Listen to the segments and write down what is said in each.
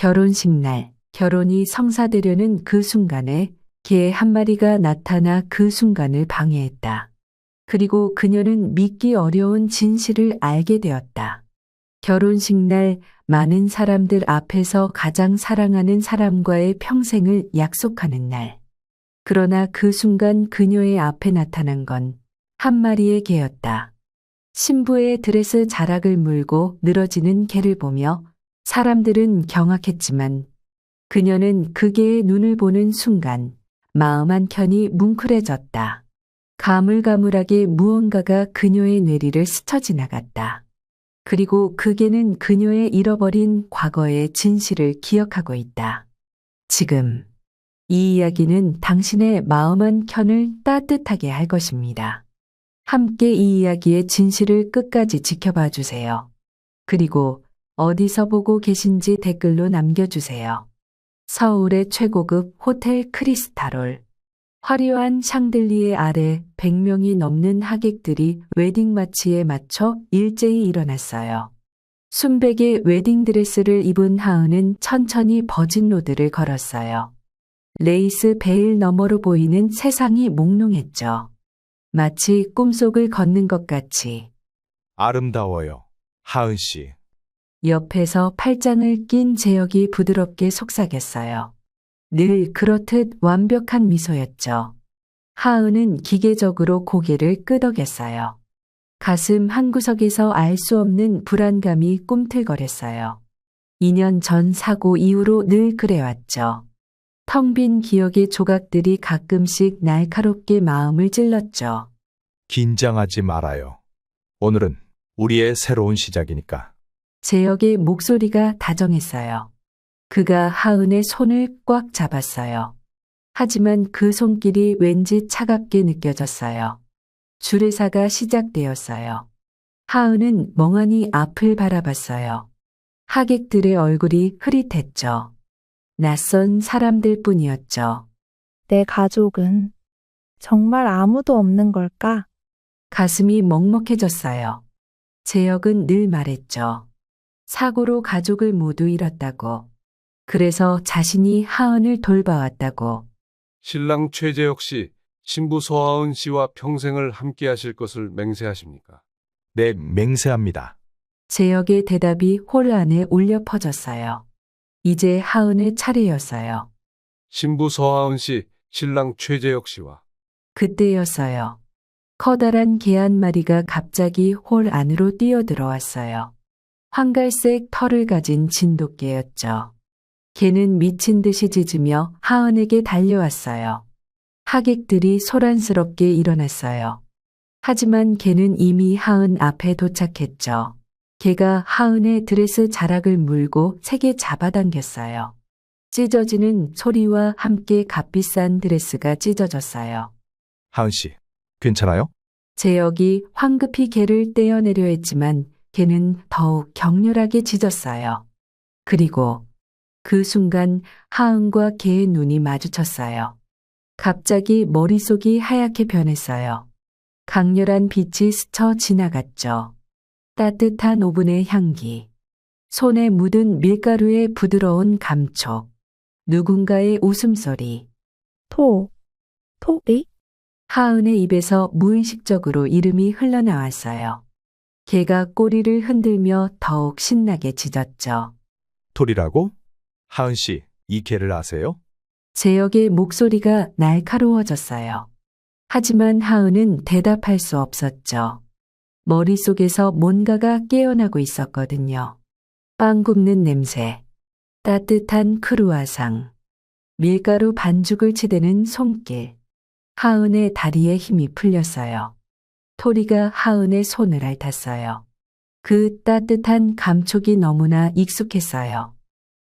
결혼식 날, 결혼이 성사되려는 그 순간에 개 한 마리가 나타나 그 순간을 방해했다. 그리고 그녀는 믿기 어려운 진실을 알게 되었다. 결혼식 날 많은 사람들 앞에서 가장 사랑하는 사람과의 평생을 약속하는 날. 그러나 그 순간 그녀의 앞에 나타난 건 한 마리의 개였다. 신부의 드레스 자락을 물고 늘어지는 개를 보며 사람들은 경악했지만 그녀는 그 개의 눈을 보는 순간 마음 한켠이 뭉클해졌다. 가물가물하게 무언가가 그녀의 뇌리를 스쳐 지나갔다. 그리고 그 개는 그녀의 잃어버린 과거의 진실을 기억하고 있다. 지금 이 이야기는 당신의 마음 한켠을 따뜻하게 할 것입니다. 함께 이 이야기의 진실을 끝까지 지켜봐 주세요. 그리고 어디서 보고 계신지 댓글로 남겨주세요. 서울의 최고급 호텔 크리스탈홀. 화려한 샹들리에 아래 100명이 넘는 하객들이 웨딩 마치에 맞춰 일제히 일어났어요. 순백의 웨딩 드레스를 입은 하은은 천천히 버진 로드를 걸었어요. 레이스 베일 너머로 보이는 세상이 몽롱했죠. 마치 꿈속을 걷는 것 같이. 아름다워요. 하은 씨. 옆에서 팔짱을 낀 재혁이 부드럽게 속삭였어요. 늘 그렇듯 완벽한 미소였죠. 하은은 기계적으로 고개를 끄덕였어요. 가슴 한구석에서 알 수 없는 불안감이 꿈틀거렸어요. 2년 전 사고 이후로 늘 그래왔죠. 텅 빈 기억의 조각들이 가끔씩 날카롭게 마음을 찔렀죠. 긴장하지 말아요. 오늘은 우리의 새로운 시작이니까. 재혁의 목소리가 다정했어요. 그가 하은의 손을 꽉 잡았어요. 하지만 그 손길이 왠지 차갑게 느껴졌어요. 주례사가 시작되었어요. 하은은 멍하니 앞을 바라봤어요. 하객들의 얼굴이 흐릿했죠. 낯선 사람들 뿐이었죠. 내 가족은 정말 아무도 없는 걸까? 가슴이 먹먹해졌어요. 재혁은 늘 말했죠. 사고로 가족을 모두 잃었다고. 그래서 자신이 하은을 돌봐왔다고. 신랑 최재혁 씨, 신부 서하은 씨와 평생을 함께 하실 것을 맹세하십니까? 네, 맹세합니다. 재혁의 대답이 홀 안에 울려 퍼졌어요. 이제 하은의 차례였어요. 신부 서하은 씨, 신랑 최재혁 씨와 그때였어요. 커다란 개 한 마리가 갑자기 홀 안으로 뛰어들어왔어요. 황갈색 털을 가진 진돗개였죠. 개는 미친 듯이 짖으며 하은에게 달려왔어요. 하객들이 소란스럽게 일어났어요. 하지만 개는 이미 하은 앞에 도착했죠. 개가 하은의 드레스 자락을 물고 세게 잡아당겼어요. 찢어지는 소리와 함께 값비싼 드레스가 찢어졌어요. 하은 씨, 괜찮아요? 재혁이 황급히 개를 떼어내려 했지만 개는 더욱 격렬하게 짖었어요. 그리고 그 순간 하은과 개의 눈이 마주쳤어요. 갑자기 머릿속이 하얗게 변했어요. 강렬한 빛이 스쳐 지나갔죠. 따뜻한 오븐의 향기, 손에 묻은 밀가루의 부드러운 감촉, 누군가의 웃음소리. 토리? 하은의 입에서 무의식적으로 이름이 흘러나왔어요. 개가 꼬리를 흔들며 더욱 신나게 짖었죠. 토리라고? 하은 씨, 이 개를 아세요? 재혁의 목소리가 날카로워졌어요. 하지만 하은은 대답할 수 없었죠. 머릿속에서 뭔가가 깨어나고 있었거든요. 빵 굽는 냄새, 따뜻한 크루아상, 밀가루 반죽을 치대는 손길. 하은의 다리에 힘이 풀렸어요. 토리가 하은의 손을 핥았어요. 그 따뜻한 감촉이 너무나 익숙했어요.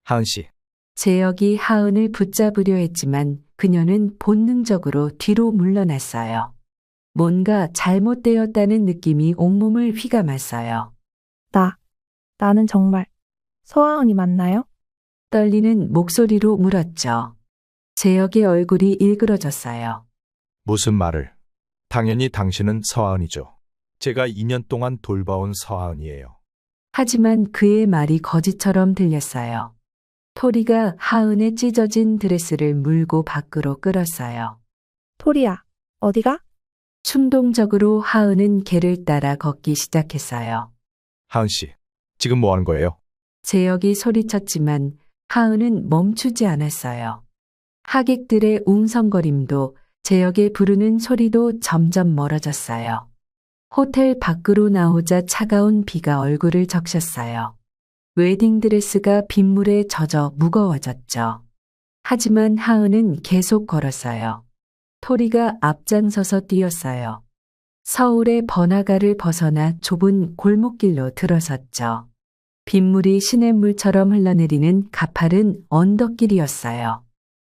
하은 씨, 재혁이 하은을 붙잡으려 했지만 그녀는 본능적으로 뒤로 물러났어요. 뭔가 잘못되었다는 느낌이 온몸을 휘감았어요. 나는 정말 서하은이 맞나요? 떨리는 목소리로 물었죠. 재혁의 얼굴이 일그러졌어요. 무슨 말을? 당연히 당신은 서하은이죠. 제가 2년 동안 돌봐온 서하은이에요. 하지만 그의 말이 거짓처럼 들렸어요. 토리가 하은의 찢어진 드레스를 물고 밖으로 끌었어요. 토리야, 어디가? 충동적으로 하은은 개를 따라 걷기 시작했어요. 하은 씨, 지금 뭐 하는 거예요? 재혁이 소리쳤지만 하은은 멈추지 않았어요. 하객들의 웅성거림도 재혁의 부르는 소리도 점점 멀어졌어요. 호텔 밖으로 나오자 차가운 비가 얼굴을 적셨어요. 웨딩드레스가 빗물에 젖어 무거워졌죠. 하지만 하은은 계속 걸었어요. 토리가 앞장서서 뛰었어요. 서울의 번화가를 벗어나 좁은 골목길로 들어섰죠. 빗물이 시냇물처럼 흘러내리는 가파른 언덕길이었어요.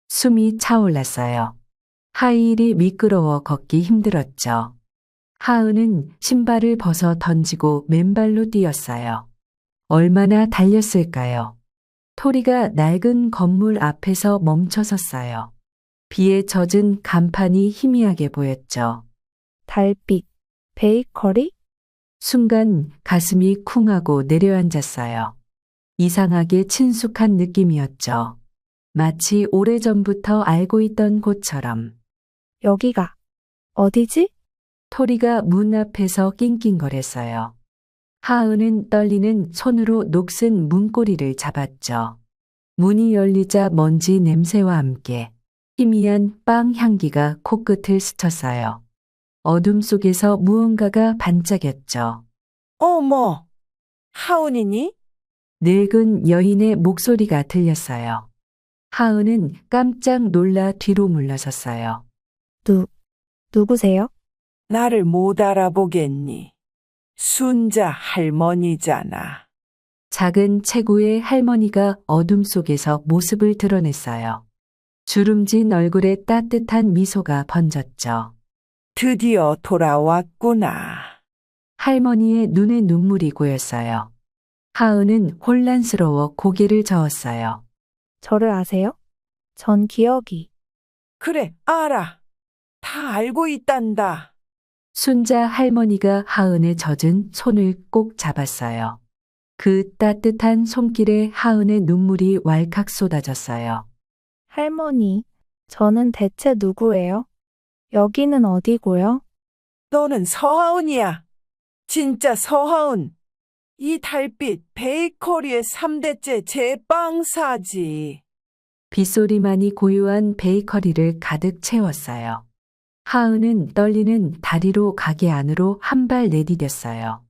숨이 차올랐어요. 하이힐이 미끄러워 걷기 힘들었죠. 하은은 신발을 벗어 던지고 맨발로 뛰었어요. 얼마나 달렸을까요? 토리가 낡은 건물 앞에서 멈춰섰어요. 비에 젖은 간판이 희미하게 보였죠. 달빛, 베이커리? 순간 가슴이 쿵하고 내려앉았어요. 이상하게 친숙한 느낌이었죠. 마치 오래전부터 알고 있던 곳처럼. 여기가 어디지? 토리가 문 앞에서 낑낑거렸어요. 하은은 떨리는 손으로 녹슨 문고리를 잡았죠. 문이 열리자 먼지 냄새와 함께 희미한 빵 향기가 코끝을 스쳤어요. 어둠 속에서 무언가가 반짝였죠. 어머, 하은이니? 늙은 여인의 목소리가 들렸어요. 하은은 깜짝 놀라 뒤로 물러섰어요. 누구세요? 나를 못 알아보겠니? 순자 할머니잖아. 작은 체구의 할머니가 어둠 속에서 모습을 드러냈어요. 주름진 얼굴에 따뜻한 미소가 번졌죠. 드디어 돌아왔구나. 할머니의 눈에 눈물이 고였어요. 하은은 혼란스러워 고개를 저었어요. 저를 아세요? 전 기억이. 그래, 알아. 다 알고 있단다. 순자 할머니가 하은의 젖은 손을 꼭 잡았어요. 그 따뜻한 손길에 하은의 눈물이 왈칵 쏟아졌어요. 할머니, 저는 대체 누구예요? 여기는 어디고요? 너는 서하은이야. 진짜 서하은. 이 달빛 베이커리의 3대째 제빵사지. 빗소리만이 고요한 베이커리를 가득 채웠어요. 하은은 떨리는 다리로 가게 안으로 한 발 내디뎠어요.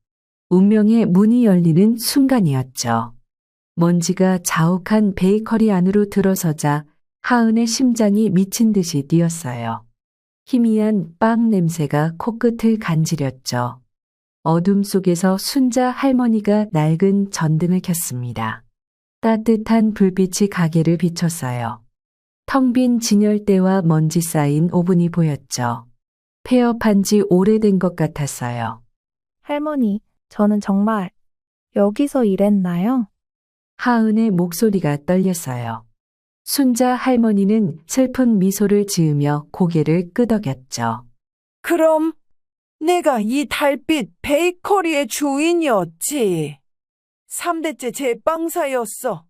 운명의 문이 열리는 순간이었죠. 먼지가 자욱한 베이커리 안으로 들어서자 하은의 심장이 미친 듯이 뛰었어요. 희미한 빵 냄새가 코끝을 간지렸죠. 어둠 속에서 순자 할머니가 낡은 전등을 켰습니다. 따뜻한 불빛이 가게를 비췄어요. 텅 빈 진열대와 먼지 쌓인 오븐이 보였죠. 폐업한 지 오래된 것 같았어요. 할머니, 저는 정말 여기서 일했나요? 하은의 목소리가 떨렸어요. 순자 할머니는 슬픈 미소를 지으며 고개를 끄덕였죠. 그럼 내가 이 달빛 베이커리의 주인이었지. 3대째 제빵사였어.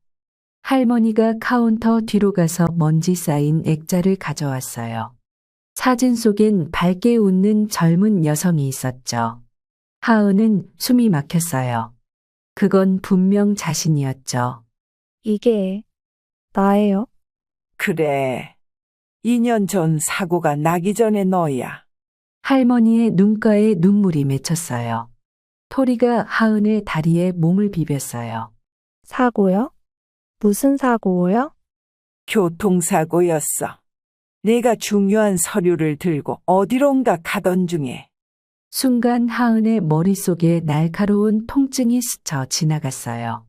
할머니가 카운터 뒤로 가서 먼지 쌓인 액자를 가져왔어요. 사진 속엔 밝게 웃는 젊은 여성이 있었죠. 하은은 숨이 막혔어요. 그건 분명 자신이었죠. 이게 나예요? 그래. 2년 전 사고가 나기 전에 너야. 할머니의 눈가에 눈물이 맺혔어요. 토리가 하은의 다리에 몸을 비볐어요. 사고요? 무슨 사고요? 교통사고였어. 내가 중요한 서류를 들고 어디론가 가던 중에 순간 하은의 머릿속에 날카로운 통증이 스쳐 지나갔어요.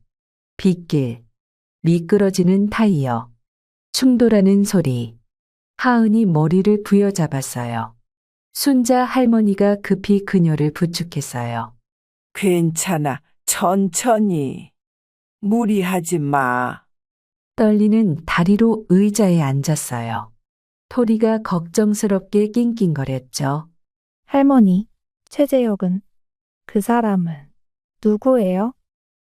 빗길, 미끄러지는 타이어, 충돌하는 소리. 하은이 머리를 부여잡았어요. 순자 할머니가 급히 그녀를 부축했어요. 괜찮아. 천천히. 무리하지 마. 떨리는 다리로 의자에 앉았어요. 토리가 걱정스럽게 낑낑거렸죠. 할머니, 최재혁은 그 사람은 누구예요?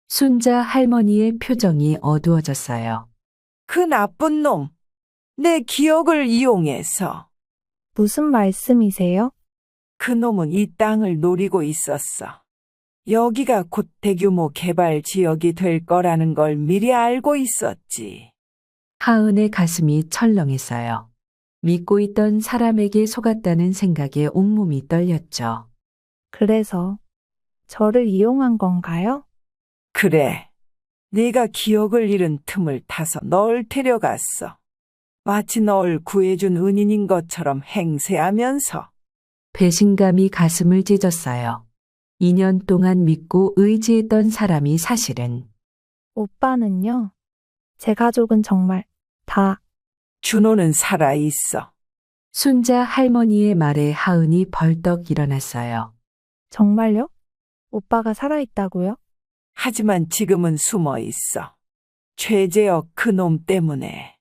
순자 할머니의 표정이 어두워졌어요. 그 나쁜 놈. 내 기억을 이용해서. 무슨 말씀이세요? 그 놈은 이 땅을 노리고 있었어. 여기가 곧 대규모 개발 지역이 될 거라는 걸 미리 알고 있었지. 하은의 가슴이 철렁했어요. 믿고 있던 사람에게 속았다는 생각에 온몸이 떨렸죠. 그래서 저를 이용한 건가요? 그래. 네가 기억을 잃은 틈을 타서 널 데려갔어. 마치 널 구해준 은인인 것처럼 행세하면서. 배신감이 가슴을 찢었어요. 2년 동안 믿고 의지했던 사람이 사실은 오빠는요? 제 가족은 정말 다 준호는 살아있어. 순자 할머니의 말에 하은이 벌떡 일어났어요. 정말요? 오빠가 살아있다고요? 하지만 지금은 숨어 있어. 최재혁 그놈 때문에.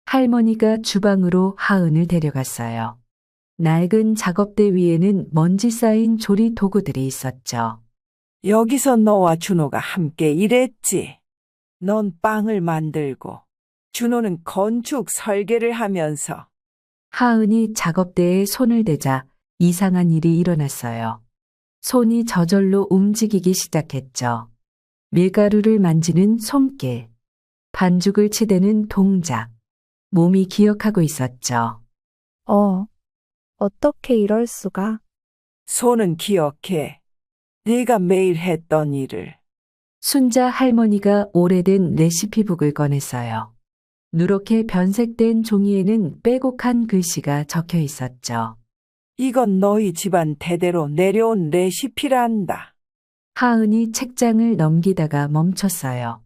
할머니가 주방으로 하은을 데려갔어요. 낡은 작업대 위에는 먼지 쌓인 조리 도구들이 있었죠. 여기서 너와 준호가 함께 일했지. 넌 빵을 만들고 준호는 건축 설계를 하면서. 하은이 작업대에 손을 대자 이상한 일이 일어났어요. 손이 저절로 움직이기 시작했죠. 밀가루를 만지는 손길, 반죽을 치대는 동작, 몸이 기억하고 있었죠. 어떻게 이럴 수가? 손은 기억해. 네가 매일 했던 일을. 순자 할머니가 오래된 레시피북을 꺼냈어요. 누렇게 변색된 종이에는 빼곡한 글씨가 적혀 있었죠. 이건 너희 집안 대대로 내려온 레시피란다. 하은이 책장을 넘기다가 멈췄어요.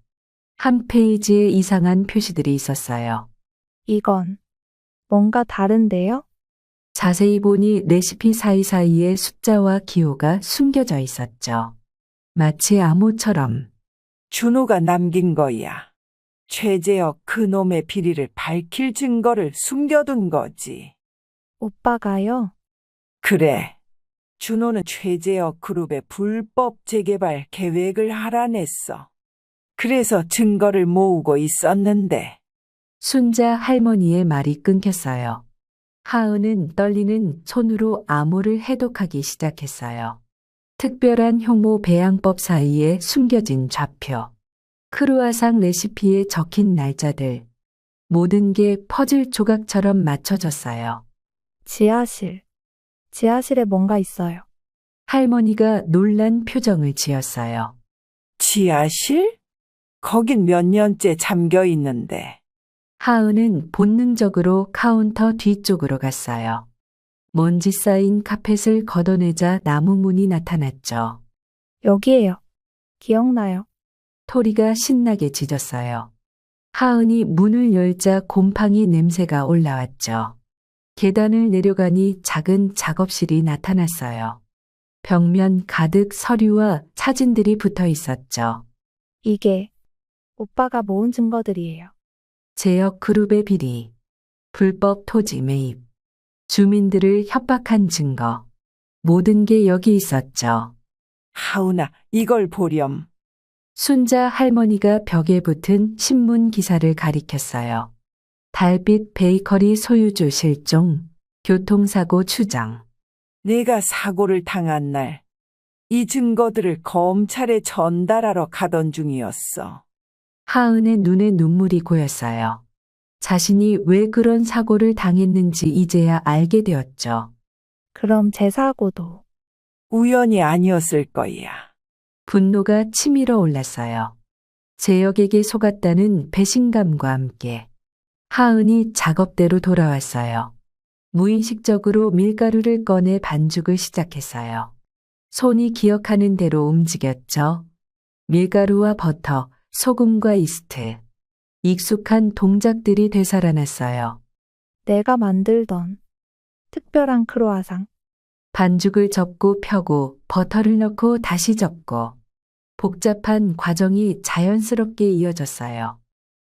한 페이지에 이상한 표시들이 있었어요. 이건 뭔가 다른데요? 자세히 보니 레시피 사이사이에 숫자와 기호가 숨겨져 있었죠. 마치 암호처럼. 준호가 남긴 거야. 최재혁 그놈의 비리를 밝힐 증거를 숨겨둔 거지. 오빠가요? 그래. 준호는 최재혁 그룹의 불법 재개발 계획을 알아냈어. 그래서 증거를 모으고 있었는데. 순자 할머니의 말이 끊겼어요. 하은은 떨리는 손으로 암호를 해독하기 시작했어요. 특별한 효모 배양법 사이에 숨겨진 좌표, 크루아상 레시피에 적힌 날짜들, 모든 게 퍼즐 조각처럼 맞춰졌어요. 지하실에 뭔가 있어요. 할머니가 놀란 표정을 지었어요. 지하실? 거긴 몇 년째 잠겨 있는데. 하은은 본능적으로 카운터 뒤쪽으로 갔어요. 먼지 쌓인 카펫을 걷어내자 나무 문이 나타났죠. 여기에요. 기억나요. 토리가 신나게 짖었어요. 하은이 문을 열자 곰팡이 냄새가 올라왔죠. 계단을 내려가니 작은 작업실이 나타났어요. 벽면 가득 서류와 사진들이 붙어 있었죠. 이게 오빠가 모은 증거들이에요. 제역 그룹의 비리, 불법 토지 매입, 주민들을 협박한 증거, 모든 게 여기 있었죠. 하은아, 이걸 보렴. 순자 할머니가 벽에 붙은 신문 기사를 가리켰어요. 달빛 베이커리 소유주 실종, 교통사고 추정. 내가 사고를 당한 날, 이 증거들을 검찰에 전달하러 가던 중이었어. 하은의 눈에 눈물이 고였어요. 자신이 왜 그런 사고를 당했는지 이제야 알게 되었죠. 그럼 제 사고도 우연이 아니었을 거야. 분노가 치밀어 올랐어요. 제역에게 속았다는 배신감과 함께 하은이 작업대로 돌아왔어요. 무의식적으로 밀가루를 꺼내 반죽을 시작했어요. 손이 기억하는 대로 움직였죠. 밀가루와 버터, 소금과 이스트. 익숙한 동작들이 되살아났어요. 내가 만들던 특별한 크로아상. 반죽을 접고 펴고 버터를 넣고 다시 접고 복잡한 과정이 자연스럽게 이어졌어요.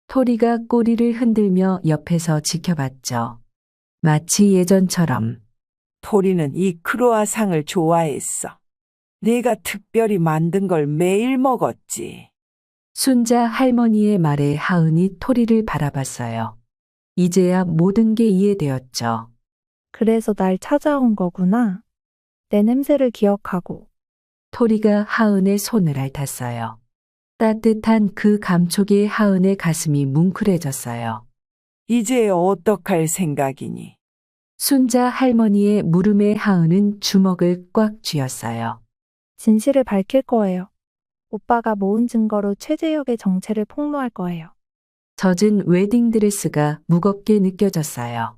토리가 꼬리를 흔들며 옆에서 지켜봤죠. 마치 예전처럼. 토리는 이 크로아상을 좋아했어. 내가 특별히 만든 걸 매일 먹었지. 순자 할머니의 말에 하은이 토리를 바라봤어요. 이제야 모든 게 이해되었죠. 그래서 날 찾아온 거구나. 내 냄새를 기억하고. 토리가 하은의 손을 핥았어요. 따뜻한 그 감촉에 하은의 가슴이 뭉클해졌어요. 이제 어떡할 생각이니? 순자 할머니의 물음에 하은은 주먹을 꽉 쥐었어요. 진실을 밝힐 거예요. 오빠가 모은 증거로 최재혁의 정체를 폭로할 거예요. 젖은 웨딩드레스가 무겁게 느껴졌어요.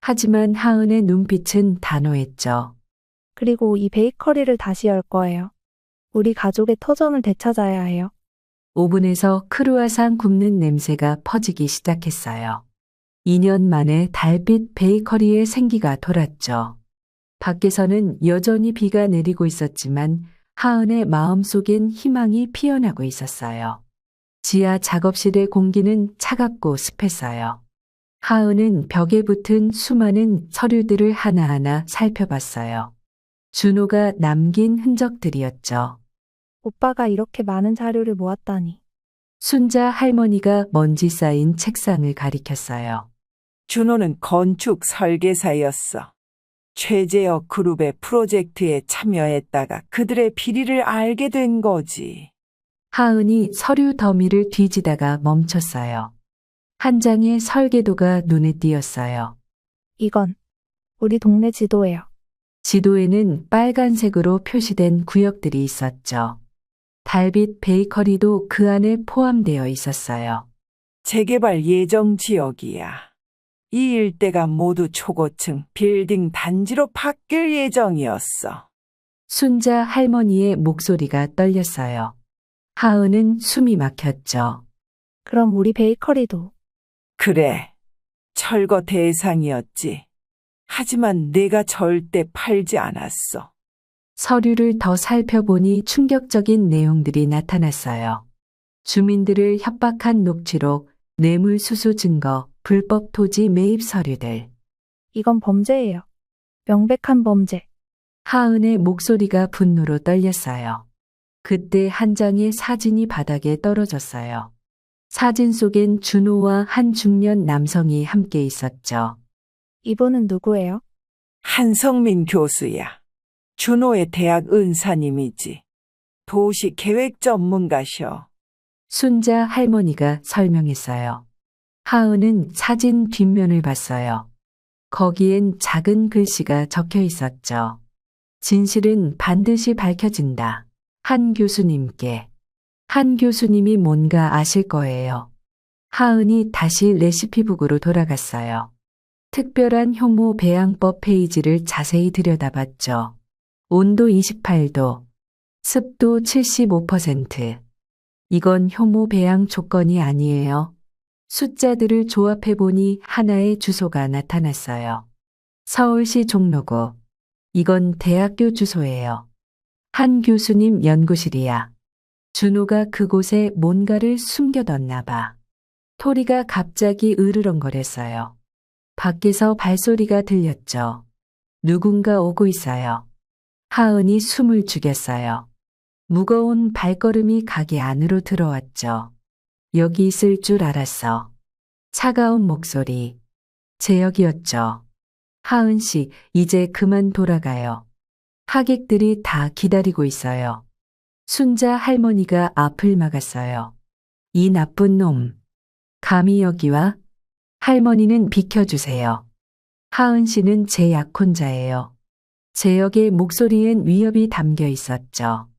하지만 하은의 눈빛은 단호했죠. 그리고 이 베이커리를 다시 열 거예요. 우리 가족의 터전을 되찾아야 해요. 오븐에서 크루아상 굽는 냄새가 퍼지기 시작했어요. 2년 만에 달빛 베이커리에 생기가 돌았죠. 밖에서는 여전히 비가 내리고 있었지만 하은의 마음속엔 희망이 피어나고 있었어요. 지하 작업실의 공기는 차갑고 습했어요. 하은은 벽에 붙은 수많은 서류들을 하나하나 살펴봤어요. 준호가 남긴 흔적들이었죠. 오빠가 이렇게 많은 자료를 모았다니. 순자 할머니가 먼지 쌓인 책상을 가리켰어요. 준호는 건축 설계사였어. 최재혁 그룹의 프로젝트에 참여했다가 그들의 비리를 알게 된 거지. 하은이 서류 더미를 뒤지다가 멈췄어요. 한 장의 설계도가 눈에 띄었어요. 이건 우리 동네 지도예요. 지도에는 빨간색으로 표시된 구역들이 있었죠. 달빛 베이커리도 그 안에 포함되어 있었어요. 재개발 예정 지역이야. 이 일대가 모두 초고층 빌딩 단지로 바뀔 예정이었어. 순자 할머니의 목소리가 떨렸어요. 하은은 숨이 막혔죠. 그럼 우리 베이커리도. 그래. 철거 대상이었지. 하지만 내가 절대 팔지 않았어. 서류를 더 살펴보니 충격적인 내용들이 나타났어요. 주민들을 협박한 녹취록, 뇌물수수 증거, 불법 토지 매입 서류들. 이건 범죄예요. 명백한 범죄. 하은의 목소리가 분노로 떨렸어요. 그때 한 장의 사진이 바닥에 떨어졌어요. 사진 속엔 준호와 한 중년 남성이 함께 있었죠. 이분은 누구예요? 한성민 교수야. 준호의 대학 은사님이지. 도시 계획 전문가셔. 순자 할머니가 설명했어요. 하은은 사진 뒷면을 봤어요. 거기엔 작은 글씨가 적혀 있었죠. 진실은 반드시 밝혀진다. 한 교수님께. 한 교수님이 뭔가 아실 거예요. 하은이 다시 레시피북으로 돌아갔어요. 특별한 효모 배양법 페이지를 자세히 들여다봤죠. 온도 28도, 습도 75%. 이건 효모 배양 조건이 아니에요. 숫자들을 조합해보니 하나의 주소가 나타났어요. 서울시 종로구. 이건 대학교 주소예요. 한 교수님 연구실이야. 준호가 그곳에 뭔가를 숨겨뒀나 봐. 토리가 갑자기 으르렁거렸어요. 밖에서 발소리가 들렸죠. 누군가 오고 있어요. 하은이 숨을 죽였어요. 무거운 발걸음이 가게 안으로 들어왔죠. 여기 있을 줄 알았어. 차가운 목소리. 재혁이었죠. 하은 씨, 이제 그만 돌아가요. 하객들이 다 기다리고 있어요. 순자 할머니가 앞을 막았어요. 이 나쁜 놈. 감히 여기와? 할머니는 비켜주세요. 하은 씨는 제 약혼자예요. 재혁의 목소리엔 위협이 담겨 있었죠.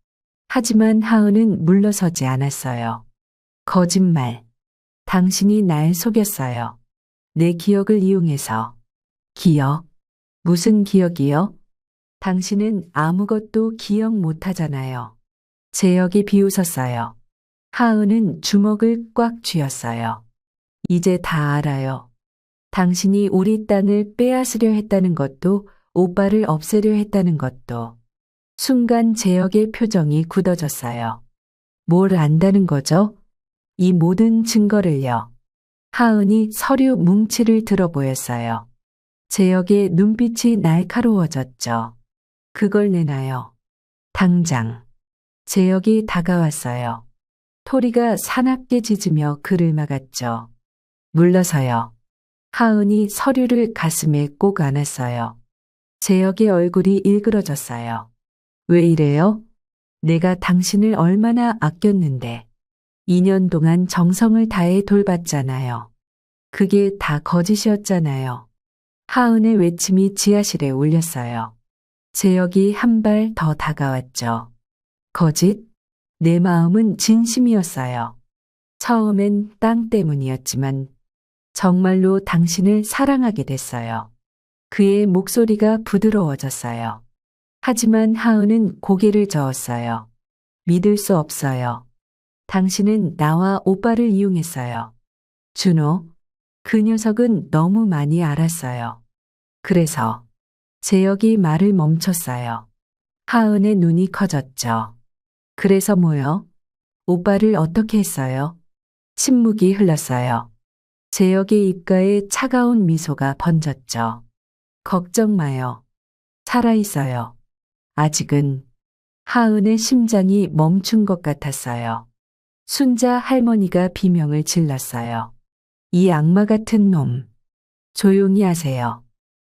하지만 하은은 물러서지 않았어요. 거짓말. 당신이 날 속였어요. 내 기억을 이용해서. 기억? 무슨 기억이요? 당신은 아무것도 기억 못하잖아요. 재혁이 비웃었어요. 하은은 주먹을 꽉 쥐었어요. 이제 다 알아요. 당신이 우리 땅을 빼앗으려 했다는 것도 오빠를 없애려 했다는 것도. 순간 재혁의 표정이 굳어졌어요. 뭘 안다는 거죠? 이 모든 증거를요. 하은이 서류 뭉치를 들어 보였어요. 재혁의 눈빛이 날카로워졌죠. 그걸 내놔요. 당장. 재혁이 다가왔어요. 토리가 사납게 짖으며 그를 막았죠. 물러서요. 하은이 서류를 가슴에 꼭 안았어요. 재혁의 얼굴이 일그러졌어요. 왜 이래요? 내가 당신을 얼마나 아꼈는데 2년 동안 정성을 다해 돌봤잖아요. 그게 다 거짓이었잖아요. 하은의 외침이 지하실에 울렸어요. 재혁이 한 발 더 다가왔죠. 거짓? 내 마음은 진심이었어요. 처음엔 땅 때문이었지만 정말로 당신을 사랑하게 됐어요. 그의 목소리가 부드러워졌어요. 하지만 하은은 고개를 저었어요. 믿을 수 없어요. 당신은 나와 오빠를 이용했어요. 준호, 그 녀석은 너무 많이 알았어요. 그래서 재혁이 말을 멈췄어요. 하은의 눈이 커졌죠. 그래서 뭐요? 오빠를 어떻게 했어요? 침묵이 흘렀어요. 재혁의 입가에 차가운 미소가 번졌죠. 걱정 마요. 살아있어요. 아직은. 하은의 심장이 멈춘 것 같았어요. 순자 할머니가 비명을 질렀어요. 이 악마 같은 놈. 조용히 하세요.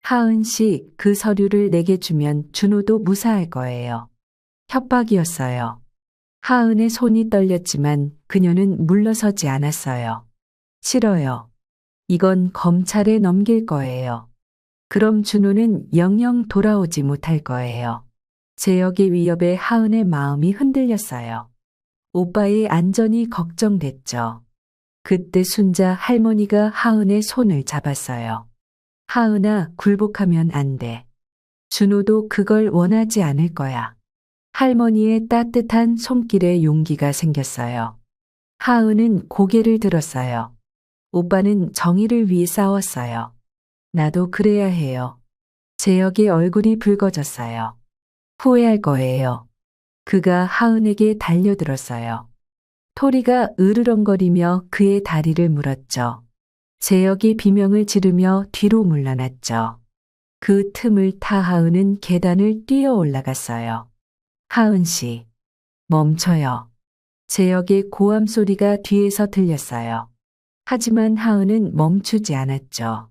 하은 씨, 그 서류를 내게 주면 준호도 무사할 거예요. 협박이었어요. 하은의 손이 떨렸지만 그녀는 물러서지 않았어요. 싫어요. 이건 검찰에 넘길 거예요. 그럼 준호는 영영 돌아오지 못할 거예요. 재혁의 위협에 하은의 마음이 흔들렸어요. 오빠의 안전이 걱정됐죠. 그때 순자 할머니가 하은의 손을 잡았어요. 하은아, 굴복하면 안 돼. 준호도 그걸 원하지 않을 거야. 할머니의 따뜻한 손길에 용기가 생겼어요. 하은은 고개를 들었어요. 오빠는 정의를 위해 싸웠어요. 나도 그래야 해요. 재혁의 얼굴이 붉어졌어요. 후회할 거예요. 그가 하은에게 달려들었어요. 토리가 으르렁거리며 그의 다리를 물었죠. 재혁이 비명을 지르며 뒤로 물러났죠. 그 틈을 타 하은은 계단을 뛰어 올라갔어요. 하은 씨, 멈춰요. 재혁의 고함 소리가 뒤에서 들렸어요. 하지만 하은은 멈추지 않았죠.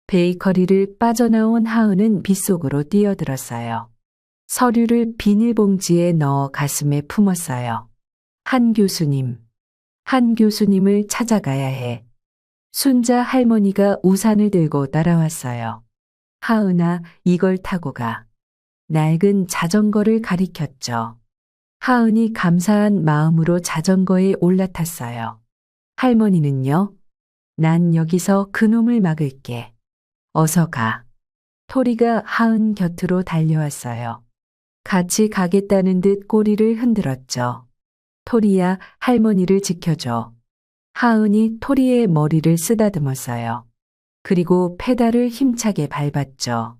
베이커리를 빠져나온 하은은 빗속으로 뛰어들었어요. 서류를 비닐봉지에 넣어 가슴에 품었어요. 한 교수님을 찾아가야 해. 순자 할머니가 우산을 들고 따라왔어요. 하은아, 이걸 타고 가. 낡은 자전거를 가리켰죠. 하은이 감사한 마음으로 자전거에 올라탔어요. 할머니는요? 난 여기서 그놈을 막을게. 어서 가. 토리가 하은 곁으로 달려왔어요. 같이 가겠다는 듯 꼬리를 흔들었죠. 토리야, 할머니를 지켜줘. 하은이 토리의 머리를 쓰다듬었어요. 그리고 페달을 힘차게 밟았죠.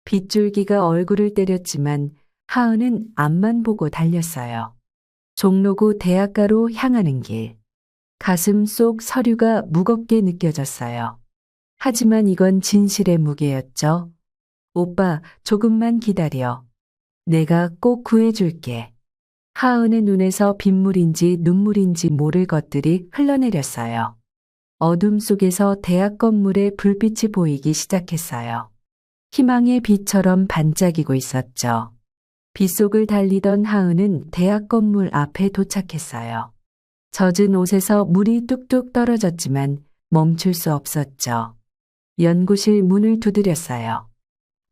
빗줄기가 얼굴을 때렸지만 하은은 앞만 보고 달렸어요. 종로구 대학가로 향하는 길. 가슴 속 서류가 무겁게 느껴졌어요. 하지만 이건 진실의 무게였죠. 오빠, 조금만 기다려. 내가 꼭 구해줄게. 하은의 눈에서 빗물인지 눈물인지 모를 것들이 흘러내렸어요. 어둠 속에서 대학 건물의 불빛이 보이기 시작했어요. 희망의 빛처럼 반짝이고 있었죠. 빗속을 달리던 하은은 대학 건물 앞에 도착했어요. 젖은 옷에서 물이 뚝뚝 떨어졌지만 멈출 수 없었죠. 연구실 문을 두드렸어요.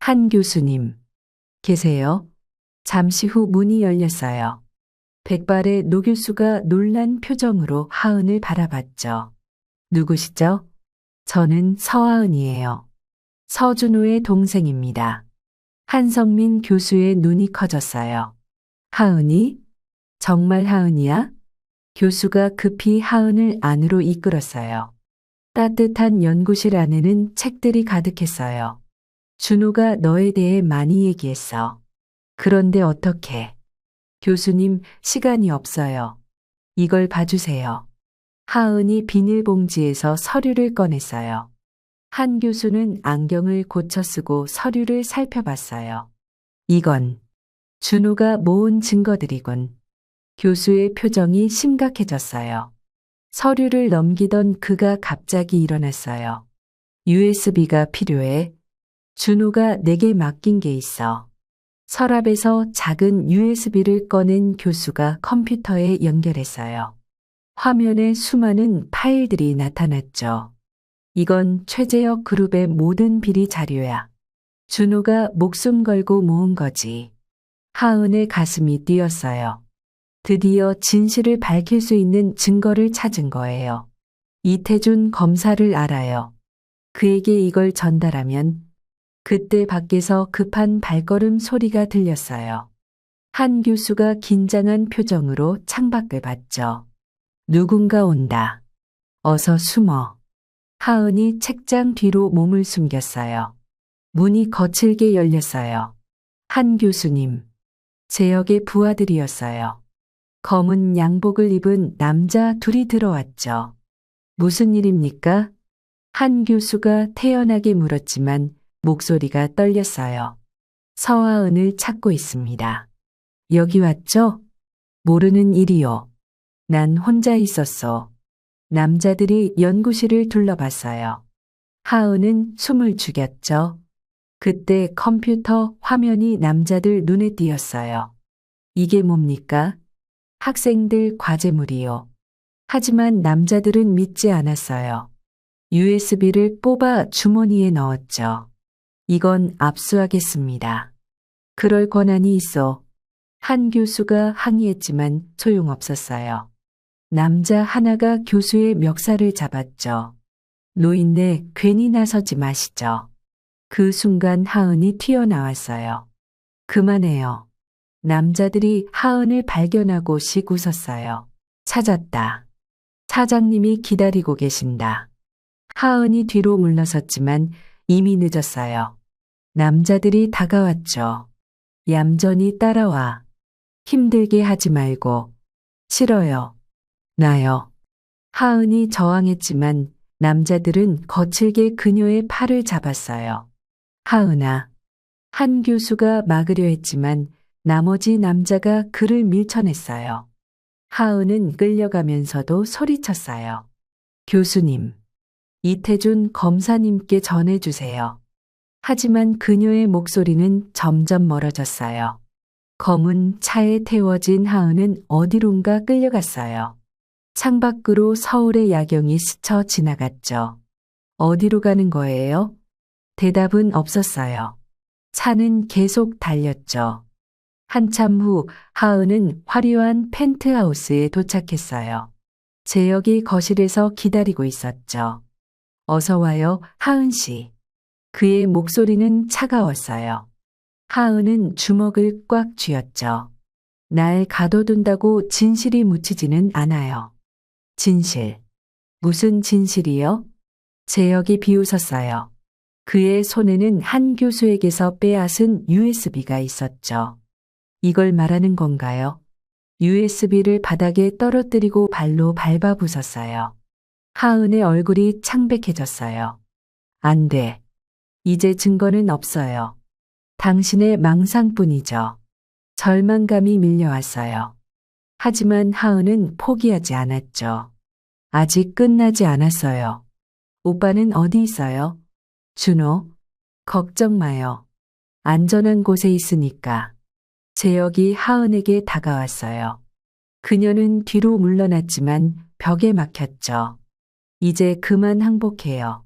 한 교수님, 계세요? 잠시 후 문이 열렸어요. 백발의 노 교수가 놀란 표정으로 하은을 바라봤죠. 누구시죠? 저는 서하은이에요. 서준호의 동생입니다. 한성민 교수의 눈이 커졌어요. 하은이? 정말 하은이야? 교수가 급히 하은을 안으로 이끌었어요. 따뜻한 연구실 안에는 책들이 가득했어요. 준호가 너에 대해 많이 얘기했어. 그런데 어떻게? 교수님, 시간이 없어요. 이걸 봐주세요. 하은이 비닐봉지에서 서류를 꺼냈어요. 한 교수는 안경을 고쳐 쓰고 서류를 살펴봤어요. 이건 준호가 모은 증거들이군. 교수의 표정이 심각해졌어요. 서류를 넘기던 그가 갑자기 일어났어요. USB가 필요해. 준호가 내게 맡긴 게 있어. 서랍에서 작은 USB를 꺼낸 교수가 컴퓨터에 연결했어요. 화면에 수많은 파일들이 나타났죠. 이건 최재혁 그룹의 모든 비리 자료야. 준호가 목숨 걸고 모은 거지. 하은의 가슴이 뛰었어요. 드디어 진실을 밝힐 수 있는 증거를 찾은 거예요. 이태준 검사를 알아요. 그에게 이걸 전달하면 그때 밖에서 급한 발걸음 소리가 들렸어요. 한 교수가 긴장한 표정으로 창밖을 봤죠. 누군가 온다. 어서 숨어. 하은이 책장 뒤로 몸을 숨겼어요. 문이 거칠게 열렸어요. 한 교수님. 재혁의 부하들이었어요. 검은 양복을 입은 남자 둘이 들어왔죠. 무슨 일입니까? 한 교수가 태연하게 물었지만 목소리가 떨렸어요. 서하은을 찾고 있습니다. 여기 왔죠? 모르는 일이요. 난 혼자 있었어. 남자들이 연구실을 둘러봤어요. 하은은 숨을 죽였죠. 그때 컴퓨터 화면이 남자들 눈에 띄었어요. 이게 뭡니까? 학생들 과제물이요. 하지만 남자들은 믿지 않았어요. USB를 뽑아 주머니에 넣었죠. 이건 압수하겠습니다. 그럴 권한이 있어. 한 교수가 항의했지만 소용없었어요. 남자 하나가 교수의 멱살을 잡았죠. 노인네 괜히 나서지 마시죠. 그 순간 하은이 튀어나왔어요. 그만해요. 남자들이 하은을 발견하고 씩 웃었어요. 찾았다. 사장님이 기다리고 계신다. 하은이 뒤로 물러섰지만 이미 늦었어요. 남자들이 다가왔죠. 얌전히 따라와. 힘들게 하지 말고. 싫어요. 나요. 하은이 저항했지만 남자들은 거칠게 그녀의 팔을 잡았어요. 하은아. 한 교수가 막으려 했지만 나머지 남자가 그를 밀쳐냈어요. 하은은 끌려가면서도 소리쳤어요. 교수님. 이태준 검사님께 전해주세요. 하지만 그녀의 목소리는 점점 멀어졌어요. 검은 차에 태워진 하은은 어디론가 끌려갔어요. 창밖으로 서울의 야경이 스쳐 지나갔죠. 어디로 가는 거예요? 대답은 없었어요. 차는 계속 달렸죠. 한참 후 하은은 화려한 펜트하우스에 도착했어요. 재혁이 거실에서 기다리고 있었죠. 어서 와요, 하은 씨. 그의 목소리는 차가웠어요. 하은은 주먹을 꽉 쥐었죠. 날 가둬둔다고 진실이 묻히지는 않아요. 진실. 무슨 진실이요? 재혁이 비웃었어요. 그의 손에는 한 교수에게서 빼앗은 USB가 있었죠. 이걸 말하는 건가요? USB를 바닥에 떨어뜨리고 발로 밟아 부쉈어요. 하은의 얼굴이 창백해졌어요. 안 돼. 이제 증거는 없어요. 당신의 망상뿐이죠. 절망감이 밀려왔어요. 하지만 하은은 포기하지 않았죠. 아직 끝나지 않았어요. 오빠는 어디 있어요? 준호, 걱정 마요. 안전한 곳에 있으니까. 재혁이 하은에게 다가왔어요. 그녀는 뒤로 물러났지만 벽에 막혔죠. 이제 그만 항복해요.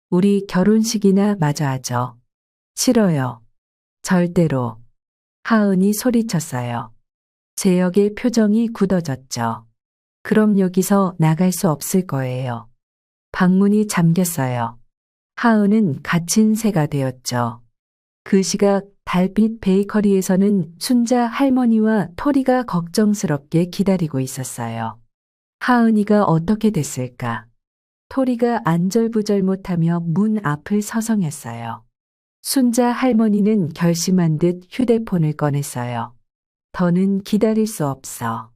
우리 결혼식이나 마저 하죠. 싫어요. 절대로. 하은이 소리쳤어요. 재혁의 표정이 굳어졌죠. 그럼 여기서 나갈 수 없을 거예요. 방문이 잠겼어요. 하은은 갇힌 새가 되었죠. 그 시각 달빛 베이커리에서는 순자 할머니와 토리가 걱정스럽게 기다리고 있었어요. 하은이가 어떻게 됐을까? 토리가 안절부절 못하며 문 앞을 서성였어요. 순자 할머니는 결심한 듯 휴대폰을 꺼냈어요. 더는 기다릴 수 없어.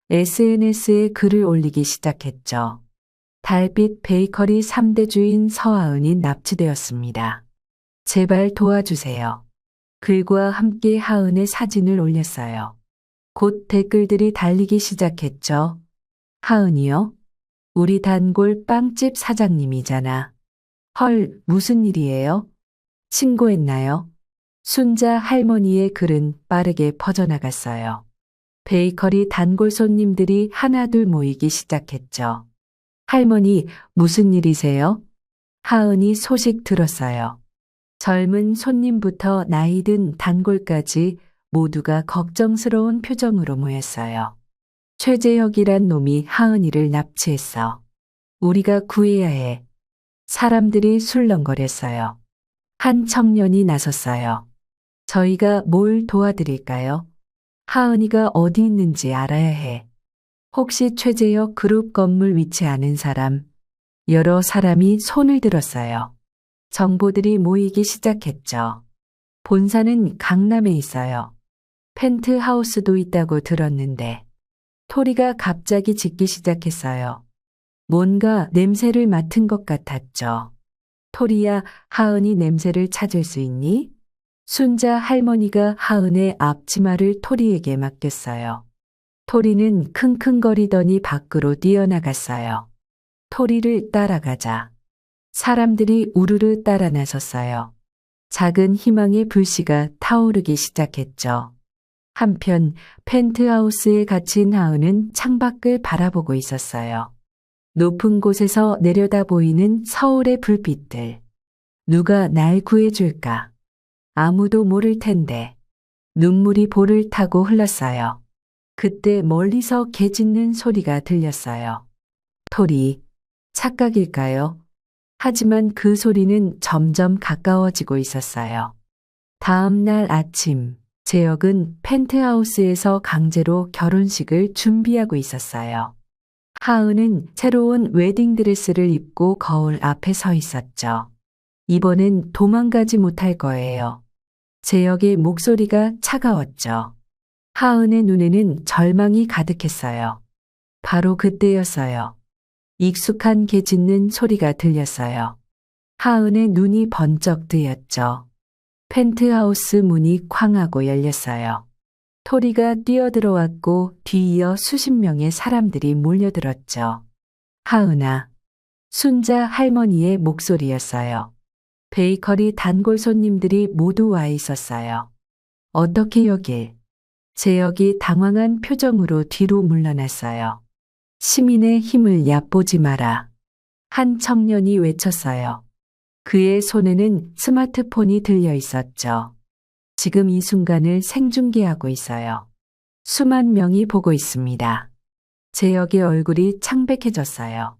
SNS에 글을 올리기 시작했죠. 달빛 베이커리 3대 주인 서하은이 납치되었습니다. 제발 도와주세요. 글과 함께 하은의 사진을 올렸어요. 곧 댓글들이 달리기 시작했죠. 하은이요? 우리 단골 빵집 사장님이잖아. 헐, 무슨 일이에요? 신고했나요? 순자 할머니의 글은 빠르게 퍼져나갔어요. 베이커리 단골 손님들이 하나둘 모이기 시작했죠. 할머니, 무슨 일이세요? 하은이 소식 들었어요. 젊은 손님부터 나이든 단골까지 모두가 걱정스러운 표정으로 모였어요. 최재혁이란 놈이 하은이를 납치했어. 우리가 구해야 해. 사람들이 술렁거렸어요. 한 청년이 나섰어요. 저희가 뭘 도와드릴까요? 하은이가 어디 있는지 알아야 해. 혹시 최재혁 그룹 건물 위치 아는 사람? 여러 사람이 손을 들었어요. 정보들이 모이기 시작했죠. 본사는 강남에 있어요. 펜트하우스도 있다고 들었는데 토리가 갑자기 짖기 시작했어요. 뭔가 냄새를 맡은 것 같았죠. 토리야, 하은이 냄새를 찾을 수 있니? 순자 할머니가 하은의 앞치마를 토리에게 맡겼어요. 토리는 킁킁거리더니 밖으로 뛰어나갔어요. 토리를 따라가자. 사람들이 우르르 따라 나섰어요. 작은 희망의 불씨가 타오르기 시작했죠. 한편 펜트하우스에 갇힌 하은은 창밖을 바라보고 있었어요. 높은 곳에서 내려다 보이는 서울의 불빛들. 누가 날 구해줄까? 아무도 모를 텐데. 눈물이 볼을 타고 흘렀어요. 그때 멀리서 개 짖는 소리가 들렸어요. 토리, 착각일까요? 하지만 그 소리는 점점 가까워지고 있었어요. 다음 날 아침, 재혁은 펜트하우스에서 강제로 결혼식을 준비하고 있었어요. 하은은 새로운 웨딩드레스를 입고 거울 앞에 서 있었죠. 이번엔 도망가지 못할 거예요. 재혁의 목소리가 차가웠죠. 하은의 눈에는 절망이 가득했어요. 바로 그때였어요. 익숙한 개 짖는 소리가 들렸어요. 하은의 눈이 번쩍 뜨였죠. 펜트하우스 문이 쾅 하고 열렸어요. 토리가 뛰어들어왔고 뒤이어 수십 명의 사람들이 몰려들었죠. 하은아, 순자 할머니의 목소리였어요. 베이커리 단골 손님들이 모두 와 있었어요. 어떻게 여길? 재혁이 당황한 표정으로 뒤로 물러났어요. 시민의 힘을 얕보지 마라. 한 청년이 외쳤어요. 그의 손에는 스마트폰이 들려 있었죠. 지금 이 순간을 생중계하고 있어요. 수만 명이 보고 있습니다. 재혁의 얼굴이 창백해졌어요.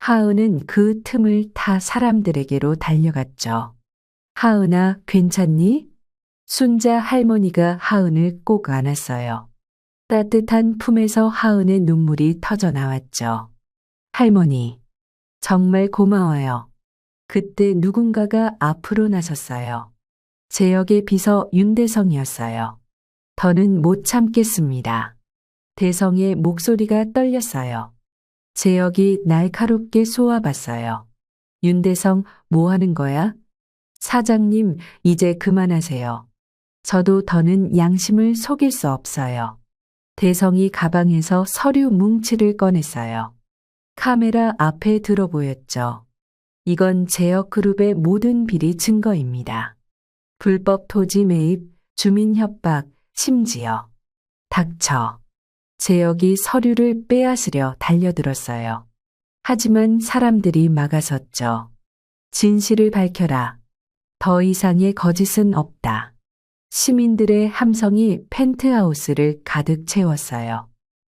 하은은 그 틈을 타 사람들에게로 달려갔죠. 하은아, 괜찮니? 순자 할머니가 하은을 꼭 안았어요. 따뜻한 품에서 하은의 눈물이 터져 나왔죠. 할머니, 정말 고마워요. 그때 누군가가 앞으로 나섰어요. 재혁의 비서 윤대성이었어요. 더는 못 참겠습니다. 대성의 목소리가 떨렸어요. 재혁이 날카롭게 쏘아봤어요. 윤대성, 뭐 하는 거야? 사장님, 이제 그만하세요. 저도 더는 양심을 속일 수 없어요. 대성이 가방에서 서류 뭉치를 꺼냈어요. 카메라 앞에 들어 보였죠. 이건 재혁 그룹의 모든 비리 증거입니다. 불법 토지 매입, 주민 협박, 심지어 닥쳐. 재혁이 서류를 빼앗으려 달려들었어요. 하지만 사람들이 막아섰죠. 진실을 밝혀라. 더 이상의 거짓은 없다. 시민들의 함성이 펜트하우스를 가득 채웠어요.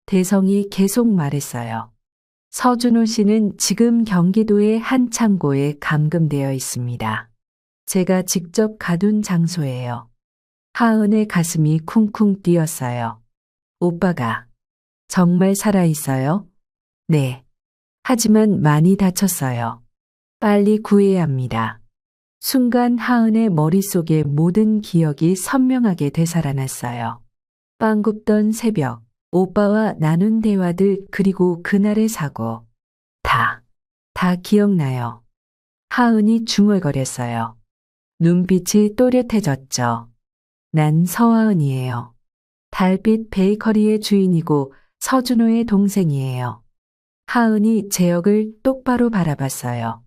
대성이 계속 말했어요. 서준호 씨는 지금 경기도의 한 창고에 감금되어 있습니다. 제가 직접 가둔 장소예요. 하은의 가슴이 쿵쿵 뛰었어요. 오빠가 정말 살아있어요? 네. 하지만 많이 다쳤어요. 빨리 구해야 합니다. 순간 하은의 머릿속에 모든 기억이 선명하게 되살아났어요. 빵 굽던 새벽, 오빠와 나눈 대화들 그리고 그날의 사고. 다 기억나요. 하은이 중얼거렸어요. 눈빛이 또렷해졌죠. 난 서하은이에요. 달빛 베이커리의 주인이고 서준호의 동생이에요. 하은이 재혁을 똑바로 바라봤어요.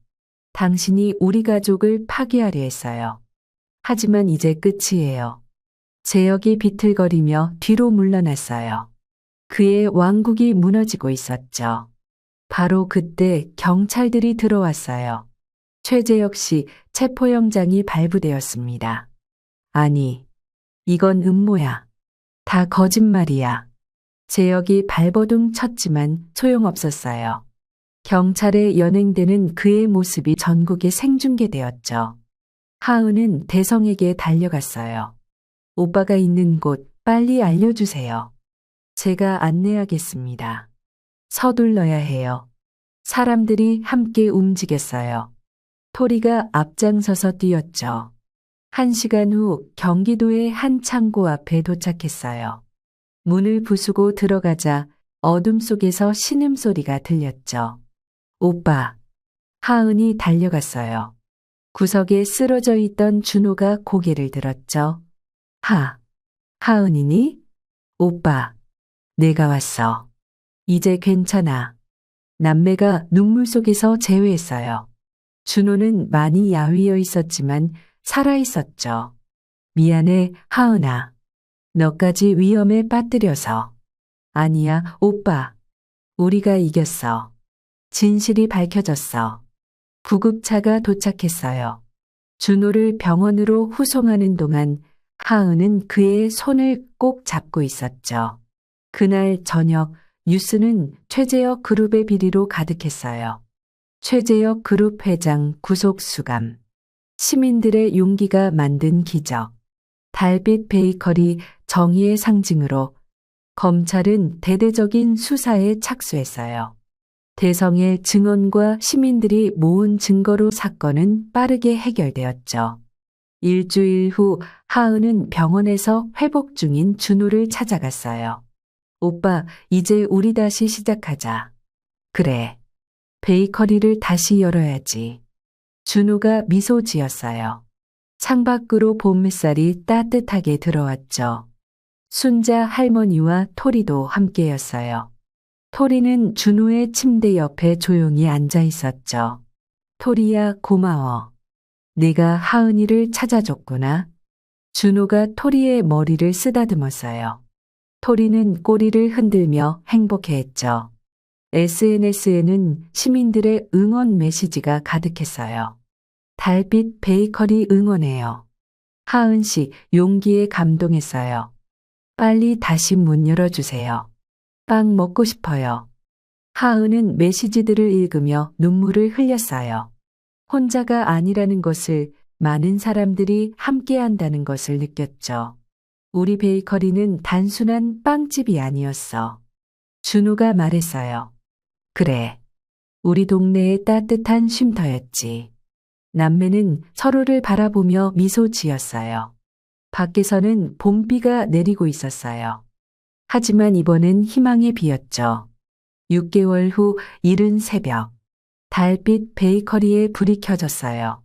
당신이 우리 가족을 파괴하려 했어요. 하지만 이제 끝이에요. 재혁이 비틀거리며 뒤로 물러났어요. 그의 왕국이 무너지고 있었죠. 바로 그때 경찰들이 들어왔어요. 최재혁 씨 체포영장이 발부되었습니다. 아니, 이건 음모야. 다 거짓말이야. 재혁이 발버둥 쳤지만 소용없었어요. 경찰에 연행되는 그의 모습이 전국에 생중계되었죠. 하은은 대성에게 달려갔어요. 오빠가 있는 곳 빨리 알려주세요. 제가 안내하겠습니다. 서둘러야 해요. 사람들이 함께 움직였어요. 토리가 앞장서서 뛰었죠. 1시간 후 경기도의 한 창고 앞에 도착했어요. 문을 부수고 들어가자 어둠 속에서 신음소리가 들렸죠. 오빠. 하은이 달려갔어요. 구석에 쓰러져 있던 준호가 고개를 들었죠. 하은이니? 오빠. 내가 왔어. 이제 괜찮아. 남매가 눈물 속에서 재회했어요. 준호는 많이 야위어 있었지만 살아 있었죠. 미안해, 하은아. 너까지 위험에 빠뜨려서. 아니야, 오빠. 우리가 이겼어. 진실이 밝혀졌어. 구급차가 도착했어요. 준호를 병원으로 후송하는 동안 하은은 그의 손을 꼭 잡고 있었죠. 그날 저녁 뉴스는 최재혁 그룹의 비리로 가득했어요. 최재혁 그룹 회장 구속 수감. 시민들의 용기가 만든 기적. 달빛 베이커리 정의의 상징으로 검찰은 대대적인 수사에 착수했어요. 대성의 증언과 시민들이 모은 증거로 사건은 빠르게 해결되었죠. 일주일 후 하은은 병원에서 회복 중인 준호를 찾아갔어요. 오빠, 이제 우리 다시 시작하자. 그래. 베이커리를 다시 열어야지. 준호가 미소 지었어요. 창밖으로 봄햇살이 따뜻하게 들어왔죠. 순자 할머니와 토리도 함께였어요. 토리는 준호의 침대 옆에 조용히 앉아 있었죠. 토리야, 고마워. 내가 하은이를 찾아줬구나. 준호가 토리의 머리를 쓰다듬었어요. 토리는 꼬리를 흔들며 행복해했죠. SNS에는 시민들의 응원 메시지가 가득했어요. 달빛 베이커리 응원해요. 하은 씨 용기에 감동했어요. 빨리 다시 문 열어주세요. 빵 먹고 싶어요. 하은은 메시지들을 읽으며 눈물을 흘렸어요. 혼자가 아니라는 것을, 많은 사람들이 함께한다는 것을 느꼈죠. 우리 베이커리는 단순한 빵집이 아니었어. 준호가 말했어요. 그래. 우리 동네의 따뜻한 쉼터였지. 남매는 서로를 바라보며 미소 지었어요. 밖에서는 봄비가 내리고 있었어요. 하지만 이번엔 희망의 비였죠. 6개월 후 이른 새벽, 달빛 베이커리에 불이 켜졌어요.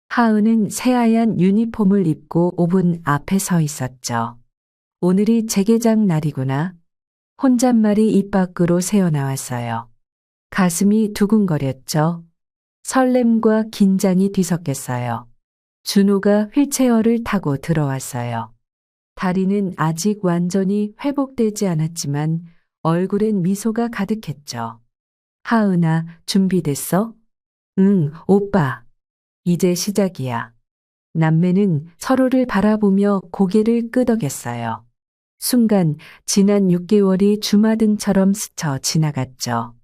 하은은 새하얀 유니폼을 입고 오븐 앞에 서 있었죠. 오늘이 재개장 날이구나. 혼잣말이 입 밖으로 새어나왔어요. 가슴이 두근거렸죠. 설렘과 긴장이 뒤섞였어요. 준호가 휠체어를 타고 들어왔어요. 다리는 아직 완전히 회복되지 않았지만 얼굴엔 미소가 가득했죠. 하은아, 준비됐어? 응, 오빠. 이제 시작이야. 남매는 서로를 바라보며 고개를 끄덕였어요. 순간 지난 6개월이 주마등처럼 스쳐 지나갔죠.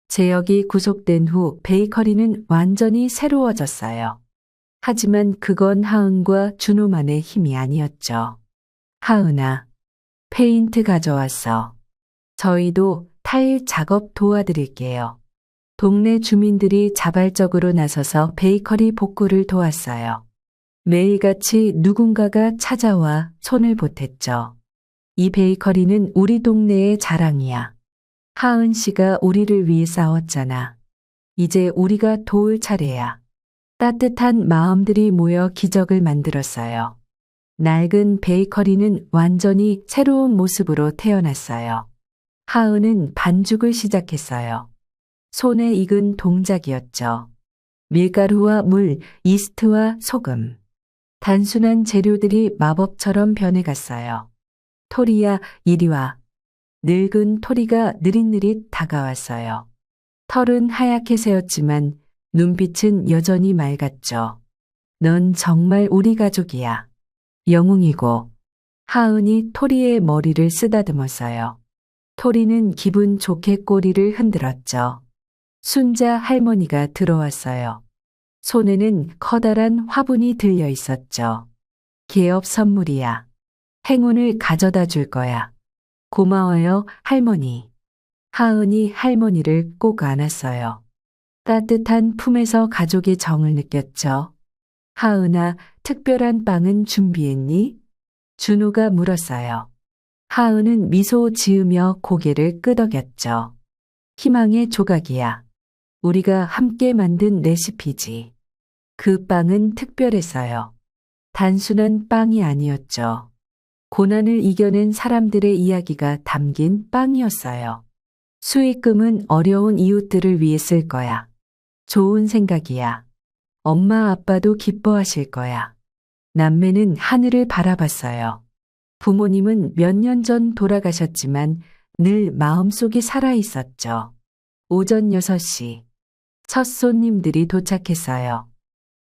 재혁이 구속된 후 베이커리는 완전히 새로워졌어요. 하지만 그건 하은과 준호만의 힘이 아니었죠. 하은아, 페인트 가져왔어. 저희도 타일 작업 도와드릴게요. 동네 주민들이 자발적으로 나서서 베이커리 복구를 도왔어요. 매일같이 누군가가 찾아와 손을 보탰죠. 이 베이커리는 우리 동네의 자랑이야. 하은 씨가 우리를 위해 싸웠잖아. 이제 우리가 도울 차례야. 따뜻한 마음들이 모여 기적을 만들었어요. 낡은 베이커리는 완전히 새로운 모습으로 태어났어요. 하은은 반죽을 시작했어요. 손에 익은 동작이었죠. 밀가루와 물, 이스트와 소금. 단순한 재료들이 마법처럼 변해갔어요. 토리야, 이리 와. 늙은 토리가 느릿느릿 다가왔어요. 털은 하얗게 새었지만 눈빛은 여전히 맑았죠. 넌 정말 우리 가족이야. 영웅이고. 하은이 토리의 머리를 쓰다듬었어요. 토리는 기분 좋게 꼬리를 흔들었죠. 순자 할머니가 들어왔어요. 손에는 커다란 화분이 들려 있었죠. 개업 선물이야. 행운을 가져다 줄 거야. 고마워요, 할머니. 하은이 할머니를 꼭 안았어요. 따뜻한 품에서 가족의 정을 느꼈죠. 하은아, 특별한 빵은 준비했니? 준호가 물었어요. 하은은 미소 지으며 고개를 끄덕였죠. 희망의 조각이야. 우리가 함께 만든 레시피지. 그 빵은 특별했어요. 단순한 빵이 아니었죠. 고난을 이겨낸 사람들의 이야기가 담긴 빵이었어요. 수익금은 어려운 이웃들을 위해 쓸 거야. 좋은 생각이야. 엄마 아빠도 기뻐하실 거야. 남매는 하늘을 바라봤어요. 부모님은 몇 년 전 돌아가셨지만 늘 마음속에 살아 있었죠. 오전 6시. 첫 손님들이 도착했어요.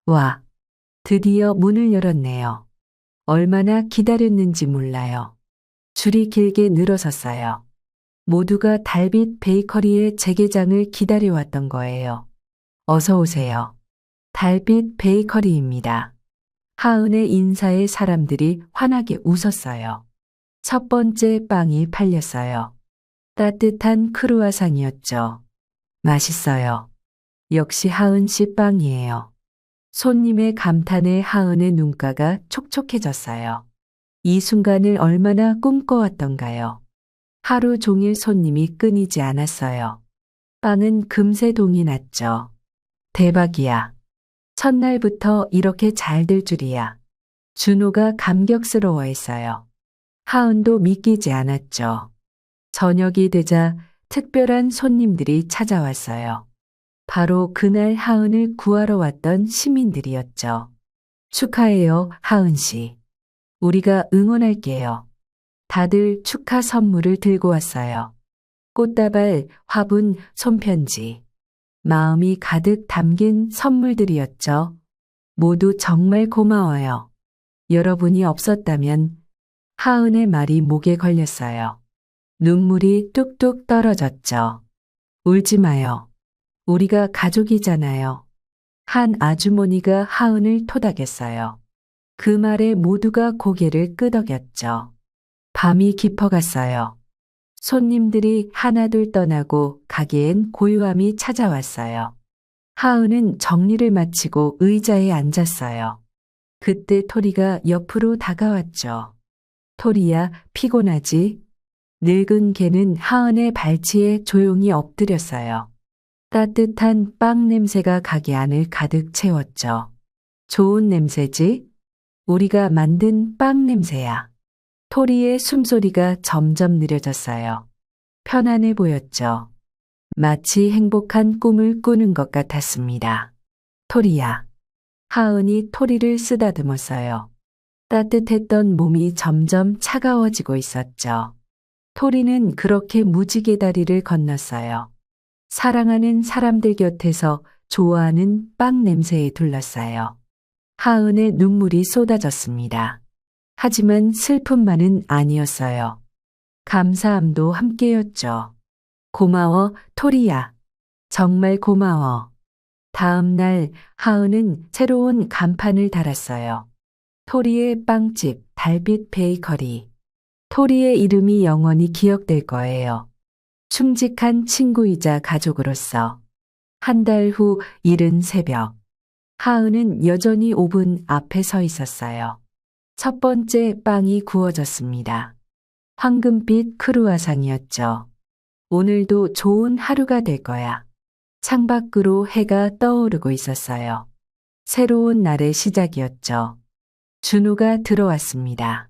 와, 드디어 문을 열었네요. 얼마나 기다렸는지 몰라요. 줄이 길게 늘어섰어요. 모두가 달빛 베이커리의 재개장을 기다려왔던 거예요. 어서 오세요. 달빛 베이커리입니다. 하은의 인사에 사람들이 환하게 웃었어요. 첫 번째 빵이 팔렸어요. 따뜻한 크루아상이었죠. 맛있어요. 역시 하은 씨 빵이에요. 손님의 감탄에 하은의 눈가가 촉촉해졌어요. 이 순간을 얼마나 꿈꿔왔던가요. 하루 종일 손님이 끊이지 않았어요. 빵은 금세 동이 났죠. 대박이야. 첫날부터 이렇게 잘 될 줄이야. 준호가 감격스러워했어요. 하은도 믿기지 않았죠. 저녁이 되자 특별한 손님들이 찾아왔어요. 바로 그날 하은을 구하러 왔던 시민들이었죠. 축하해요, 하은 씨. 우리가 응원할게요. 다들 축하 선물을 들고 왔어요. 꽃다발, 화분, 손편지. 마음이 가득 담긴 선물들이었죠. 모두 정말 고마워요. 여러분이 없었다면 하은의 말이 목에 걸렸어요. 눈물이 뚝뚝 떨어졌죠. 울지 마요. 우리가 가족이잖아요. 한 아주머니가 하은을 토닥였어요. 그 말에 모두가 고개를 끄덕였죠. 밤이 깊어갔어요. 손님들이 하나둘 떠나고 가게엔 고요함이 찾아왔어요. 하은은 정리를 마치고 의자에 앉았어요. 그때 토리가 옆으로 다가왔죠. 토리야, 피곤하지? 늙은 개는 하은의 발치에 조용히 엎드렸어요. 따뜻한 빵 냄새가 가게 안을 가득 채웠죠. 좋은 냄새지? 우리가 만든 빵 냄새야. 토리의 숨소리가 점점 느려졌어요. 편안해 보였죠. 마치 행복한 꿈을 꾸는 것 같았습니다. 토리야. 하은이 토리를 쓰다듬었어요. 따뜻했던 몸이 점점 차가워지고 있었죠. 토리는 그렇게 무지개 다리를 건넜어요. 사랑하는 사람들 곁에서 좋아하는 빵 냄새에 둘러싸여 하은의 눈물이 쏟아졌습니다. 하지만 슬픔만은 아니었어요. 감사함도 함께였죠. 고마워, 토리야. 정말 고마워. 다음 날 하은은 새로운 간판을 달았어요. 토리의 빵집, 달빛 베이커리. 토리의 이름이 영원히 기억될 거예요. 충직한 친구이자 가족으로서. 한 달 후 이른 새벽. 하은은 여전히 오븐 앞에 서 있었어요. 첫 번째 빵이 구워졌습니다. 황금빛 크루아상이었죠. 오늘도 좋은 하루가 될 거야. 창밖으로 해가 떠오르고 있었어요. 새로운 날의 시작이었죠. 준호가 들어왔습니다.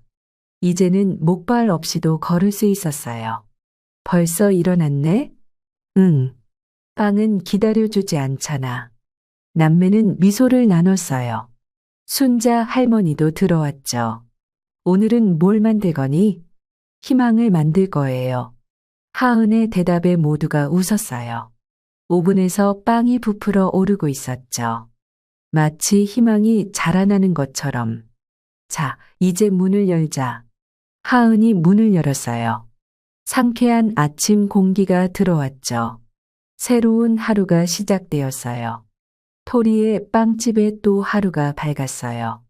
이제는 목발 없이도 걸을 수 있었어요. 벌써 일어났네? 응. 빵은 기다려주지 않잖아. 남매는 미소를 나눴어요. 순자 할머니도 들어왔죠. 오늘은 뭘 만들 거니? 희망을 만들 거예요. 하은의 대답에 모두가 웃었어요. 오븐에서 빵이 부풀어 오르고 있었죠. 마치 희망이 자라나는 것처럼. 자, 이제 문을 열자. 하은이 문을 열었어요. 상쾌한 아침 공기가 들어왔죠. 새로운 하루가 시작되었어요. 토리의 빵집에 또 하루가 밝았어요.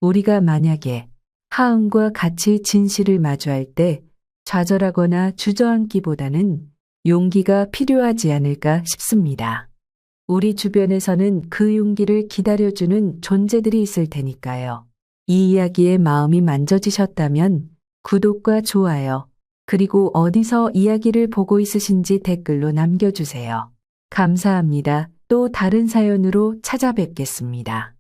우리가 만약에 하은과 같이 진실을 마주할 때 좌절하거나 주저앉기보다는 용기가 필요하지 않을까 싶습니다. 우리 주변에서는 그 용기를 기다려주는 존재들이 있을 테니까요. 이 이야기에 마음이 만져지셨다면 구독과 좋아요, 그리고 어디서 이야기를 보고 있으신지 댓글로 남겨주세요. 감사합니다. 또 다른 사연으로 찾아뵙겠습니다.